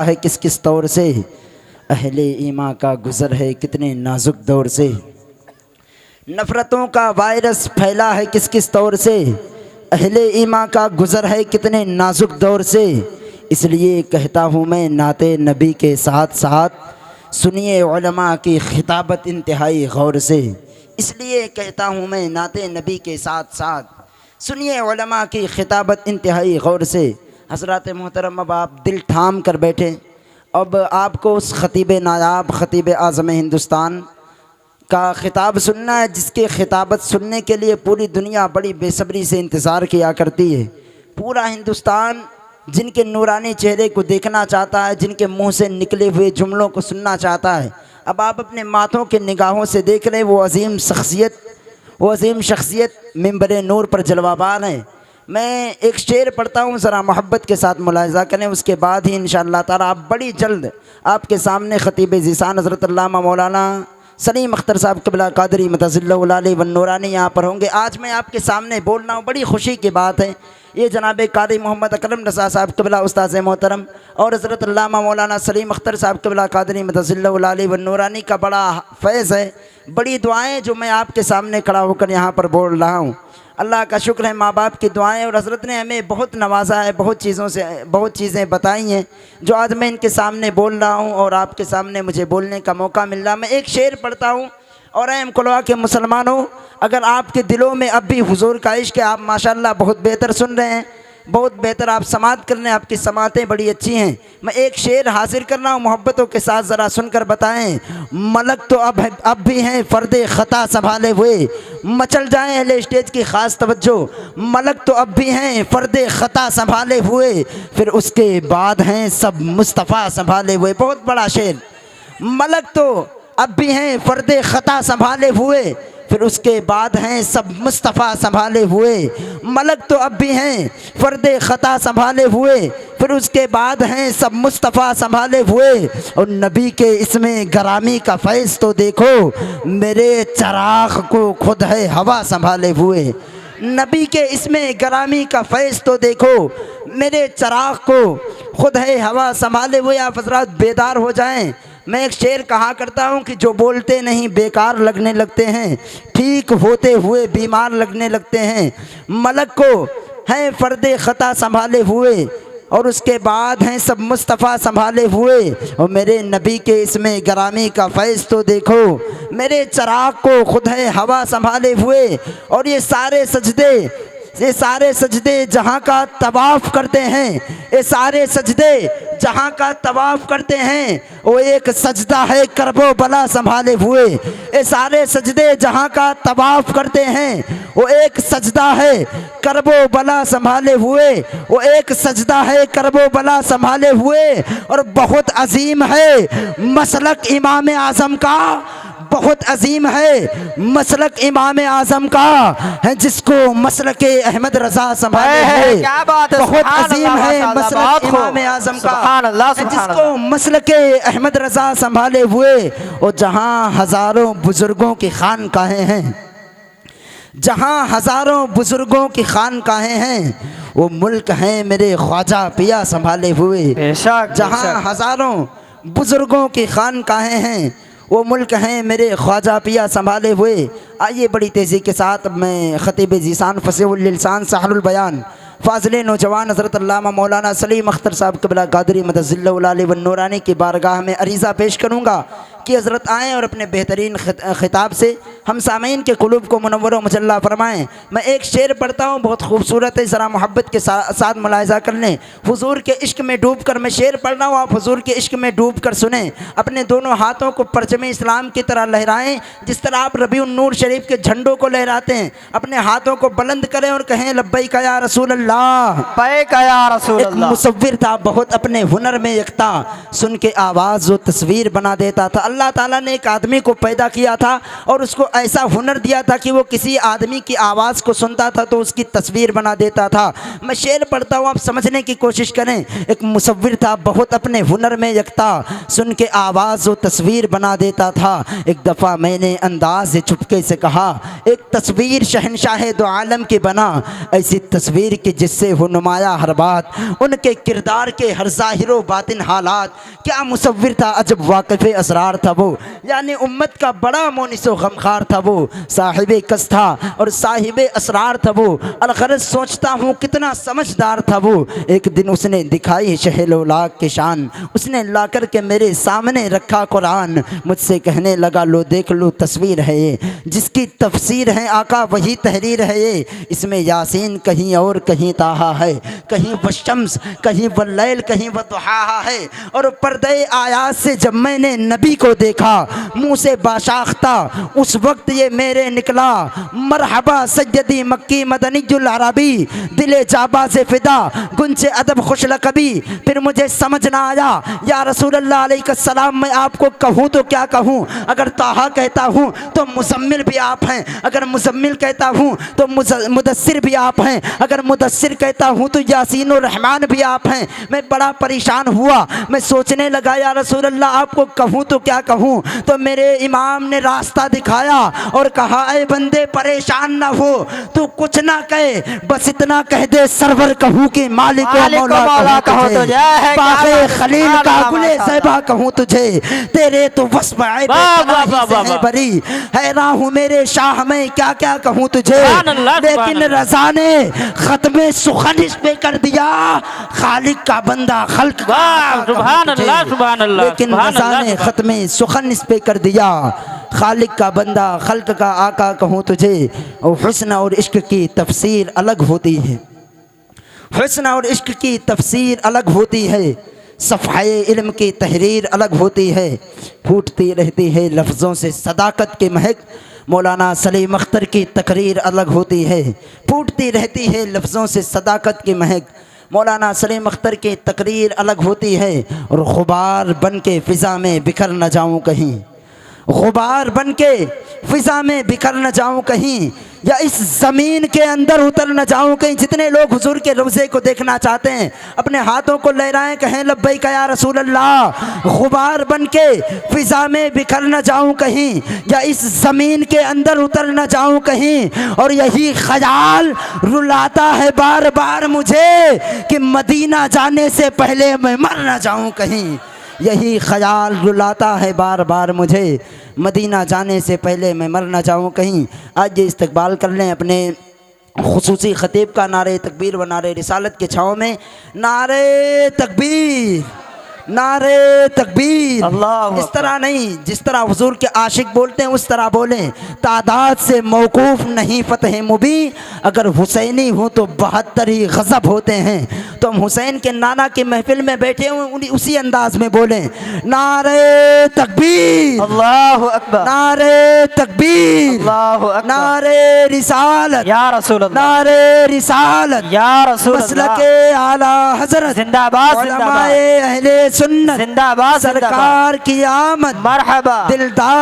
है किस किस तौर से, अहले ईमान का गुज़र है कितने नाजुक दौर से। नफ़रतों का वायरस फैला है किस किस तौर से, अहले ईमान का गुज़र है कितने नाजुक दौर से। इसलिए कहता हूँ मैं नाते नबी के साथ साथ सुनिए उलमा की खिताबत इंतहाई गौर से। इसलिए कहता हूँ मैं नाते नबी के साथ साथ सुनिए उलमा की खिताबत इंतहाई गौर से। हज़रात मोहतरम, अब आप दिल थाम कर बैठे। अब आपको उस ख़तीब नायाब ख़तीब आज़म हिंदुस्तान का ख़िताब सुनना है, जिसके ख़िताबत सुनने के लिए पूरी दुनिया बड़ी बेसब्री से इंतज़ार किया करती है। पूरा हिंदुस्तान जिनके नूरानी चेहरे को देखना चाहता है, जिनके मुंह से निकले हुए जुमलों को सुनना चाहता है। अब आप अपने माथों के निगाहों से देख रहे हैं वो अजीम शख्सियत मिंबर नूर पर जलवाबान है। मैं एक शेर पढ़ता हूँ, ज़रा मोहब्बत के साथ मुलाहिज़ा करें, उसके बाद ही इंशाअल्लाह ताला आप बड़ी जल्द आपके सामने ख़तीब ज़ीशान हज़रत अल्लामा मौलाना सलीम अख्तर साहब क़िबला क़ादरी मतज़िल्लहु अलैहि व नूरानी यहाँ पर होंगे। आज मैं आपके सामने बोल रहा हूँ, बड़ी खुशी की बात है। ये जनाब क़ादी मोहम्मद अकरम रज़ा साहब क़िबला उस्ताद मोहतरम और हज़रत अल्लामा मौलाना सलीम अख्तर साहब क़िबला क़ादरी मतज़िल्लहु अलैहि व नूरानी का बड़ा फैज़ है, बड़ी दुआएँ जो मैं आपके सामने खड़ा होकर यहाँ पर बोल रहा हूँ। अल्लाह का शुक्र है, माँ बाप की दुआएं, और हज़रत ने हमें बहुत नवाजा है, बहुत चीज़ें बताई हैं जो आज मैं इनके सामने बोल रहा हूँ और आपके सामने मुझे बोलने का मौका मिल रहा। मैं एक शेर पढ़ता हूँ। और अहमकुलवा के मुसलमानों, अगर आपके दिलों में अब भी हुजूर का इश्क है, आप माशाअल्लाह बहुत बेहतर सुन रहे हैं, बहुत बेहतर आप समात कर रहे हैं, आपकी समातें बड़ी अच्छी हैं। मैं एक शेर हाजिर कर रहा हूँ, मोहब्बतों के साथ ज़रा सुनकर बताएं। मलक तो अब भी हैं फ़र्दे ख़ता संभाले हुए, मचल जाएं अहले स्टेज की ख़ास तवज्जो। मलक तो अब भी हैं फ़र्दे ख़ता संभाले हुए, फिर उसके बाद हैं सब मुस्तफ़ा संभाले हुए। बहुत बड़ा शेर। मलक तो अब भी हैं फ़र्दे ख़ता संभाले हुए, फिर उसके बाद हैं सब मुस्तफ़ा संभाले हुए। मलक तो अब भी हैं फ़र्दे ख़ता संभाले हुए, फिर उसके बाद हैं सब मुस्तफ़ा संभाले हुए। और नबी के इसमें गरामी का फैज़ तो देखो, मेरे चराग़ को खुद है हवा संभाले हुए। नबी के इसमें गरामी का फैज़ तो देखो, मेरे चराग़ को खुद है हवा संभाले हुए। आप हज़रात बेदार हो जाएं। मैं एक शेर कहा करता हूँ कि जो बोलते नहीं बेकार लगने लगते हैं, ठीक होते हुए बीमार लगने लगते हैं। मलक को हैं फ़र्दे ख़ता संभाले हुए, और उसके बाद हैं सब मुस्तफ़ा संभाले हुए। और मेरे नबी के इसमें गरामी का फैज़ तो देखो, मेरे चराग़ को खुद है हवा संभाले हुए। और ये सारे सजदे जहाँ का तवाफ़ करते हैं, ये सारे सजदे जहाँ का तवाफ़ करते हैं, वो एक सजदा है करबो बला संभाले हुए। ये सारे सजदे जहाँ का तवाफ़ करते हैं, वो एक सजदा है करबो बला संभाले हुए, वो एक सजदा है करबो बला संभाले हुए। और बहुत अजीम है मसलक इमाम आज़म का, बहुत अजीम है मसलक इमाम आज़म का, है जिसको मसलक अहमद रज़ा संभाले हुए। क्या बात है, बहुत अजीम है मसलक इमाम आज़म का, जिसको मसलक अहमद रज़ा संभाले हुए। और जहाँ हज़ारों बुज़ुर्गों की खानकाहें हैं, जहाँ हज़ारों बुज़ुर्गों की खानकाहें हैं, वो मुल्क हैं मेरे ख्वाजा पिया संभाले हुए। जहाँ हज़ारों बुज़ुर्गों की खानकाहें हैं, वो मुल्क हैं मेरे ख्वाजा पिया संभाले हुए। आइए बड़ी तेज़ी के साथ मैं ख़तीब ज़ीशान फ़सीहुल लिसान साहिलुल बयान फ़ाज़िल नौजवान हज़रत अल्लामा मौलाना सलीम अख्तर साहब क़िबला क़ादरी मतज़िल्लहु अलैहि व नूरानी की बारगाह में अरीज़ा पेश करूँगा कि हज़रत आएँ और अपने बेहतरीन ख़िताब से हम सामीन के क़ुलूब को मुनव्वर व मुजल्ला फ़रमाएँ। मैं एक शेर पढ़ता हूँ, बहुत खूबसूरत है, ज़रा मोहब्बत के साथ मुलाहिज़ा कर लें। हुज़ूर के इश्क में डूब कर मैं शेर पढ़ रहा हूँ, आप हुज़ूर के इश्क में डूब कर सुनें। अपने दोनों हाथों को परचम इस्लाम की तरह लहराएँ, जिस तरह आप रबीउन नूर शरीफ के झंडों को लहराते हैं। अपने हाथों को बुलंद करें और कहें लब्बैक या रसूल अल्लाह, लब्बैक या रसूल अल्लाह। एक मुसव्विर था बहुत अपने हुनर में यकता, सुन के आवाज़ वो तस्वीर बना देता था। अल्लाह ताला ने एक आदमी को पैदा किया था और उसको ऐसा हुनर दिया था कि वो किसी आदमी की आवाज़ को सुनता था तो उसकी तस्वीर बना देता था। मैं शेर पढ़ता हूँ, आप समझने की कोशिश करें। एक मुसव्विर था बहुत अपने हुनर में यकता, सुन के आवाज़ वो तस्वीर बना देता था। एक दफ़ा मैंने अंदाज चुपके से कहा, एक तस्वीर शहनशाह दो आलम की बना, ऐसी तस्वीर की जिससे हो नुमाया हर बात, उनके किरदार के हर ज़ाहिरो बातिन हालात। क्या मुसव्विर था, अजब वाक़िफ़ असरार था वो, यानी उम्मत का बड़ा मोनिसो गमखार था वो, साहिब कस था और साहिब असरार था वो। अलगरज सोचता हूँ कितना समझदार था वो। एक दिन उसने दिखाई शहलो लाख की शान, उसने ला कर के मेरे सामने रखा कुरान, मुझसे कहने लगा लो देख लो तस्वीर है ये, जिसकी तफसीर है आका वही तहरीर है ये, इसमें यासीन कहीं और कहीं ताहा है, कहीं वशम्स कहीं वल्लैल कहीं वदुहा है। और पर्दे आयात से जब मैंने नबी को देखा मुँह से बाशाख्ता, उस वक्त ये मेरे निकला, मरहबा सैयदी मक्की मदनीजुल अरबी, दिले जाबा से फिदा गुंचे अदब खुशल कभी। फिर मुझे समझ ना आया, या रसूल अल्लाह अलैहिस्सलाम मैं आपको कहूँ तो क्या कहूँ। अगर ताहा कहता हूँ तो मुज़म्मिल भी आप हैं, अगर मुज़म्मिल कहता हूँ तो मुदस्सिर भी आप हैं, अगर मुदस्सिर कहता हूँ तो यासीन और रहमान भी आप हैं। मैं बड़ा परेशान हुआ, मैं सोचने लगा या रसूल अल्लाह आपको कहूँ तो क्या कहूँ। तो मेरे इमाम ने रास्ता दिखाया और कहा, ऐ बंदे परेशान ना हो, तू कुछ ना कहे, बस इतना कह दे सरवर कहूँ कि मालिक मौला कहूँ तुझे, बाग़े खलील का गुले सहबा कहूँ तुझे, तेरे तो वस्फ़ है बरी, हैरान हूँ मेरे शाह मैं क्या क्या कहूँ तुझे। लेकिन रज़ा ने ख़त्मे सुखन इस पे कर दिया, खालिक का बंदा खल्क का, लेकिन रज़ा ने ख़त्मे सुखन इस पे कर दिया, खालिक का बंदा खल्क का आका कहूँ तुझे। और हुस्न और इश्क की तफसीर अलग होती है, हुस्न और इश्क की तफसीर अलग होती है, सफ़ाए इल्म की तहरीर अलग होती है, फूटती रहती है लफ्ज़ों से सदाकत की महक, मौलाना सलीम अख्तर की तकरीर अलग होती है, फूटती रहती है लफ्ज़ों से सदाकत की महक, मौलाना सलीम अख्तर की तकरीर अलग होती है। और गुबार बन के फ़िज़ा में बिखर न जाऊँ कहीं, गुबार बन के फ़िज़ा में बिखर न जाऊँ कहीं, या इस ज़मीन के अंदर उतर न जाऊँ कहीं। जितने लोग हुजूर के रोज़े को देखना चाहते हैं अपने हाथों को लहराएं, कहें लब्बैक या रसूल अल्लाह। गुबार बन के फ़िज़ा में बिखर न जाऊँ कहीं, या इस ज़मीन के अंदर उतर न जाऊँ कहीं। और यही ख़याल रुलाता है बार बार मुझे कि मदीना जाने से पहले मैं मर न जाऊँ कहीं, यही ख्याल रुलाता है बार बार मुझे, मदीना जाने से पहले मैं मर ना जाऊँ कहीं। आज ये इस्तकबाल कर लें अपने खुसूसी ख़तीब का, नारे तकबीर व नारे रिसालत के छाँव में। नारे तकबीर, नारे तकबीर। इस तरह नहीं, जिस तरह हुजूर के आशिक बोलते हैं उस तरह बोलें। तादाद से मौकूफ़ नहीं फ़तह मुबी, अगर हुसैनी हो तो 72 ही गज़ब होते हैं। तो हम हुसैन के नाना की महफिल में बैठे हुए उसी अंदाज में बोलें, नारे तकबीर, अल्लाहु अकबर, नारे तकबीर, अल्लाहु अकबर, नारे रिसालत या रसूल अल्लाह, नारे रिसालत या रसूल अल्लाह, मसलके आला हज़रत जिंदाबाद, उलमाए अहले सुन्नत जिंदाबाद, सरकार की आमद मरहबा, दिलदार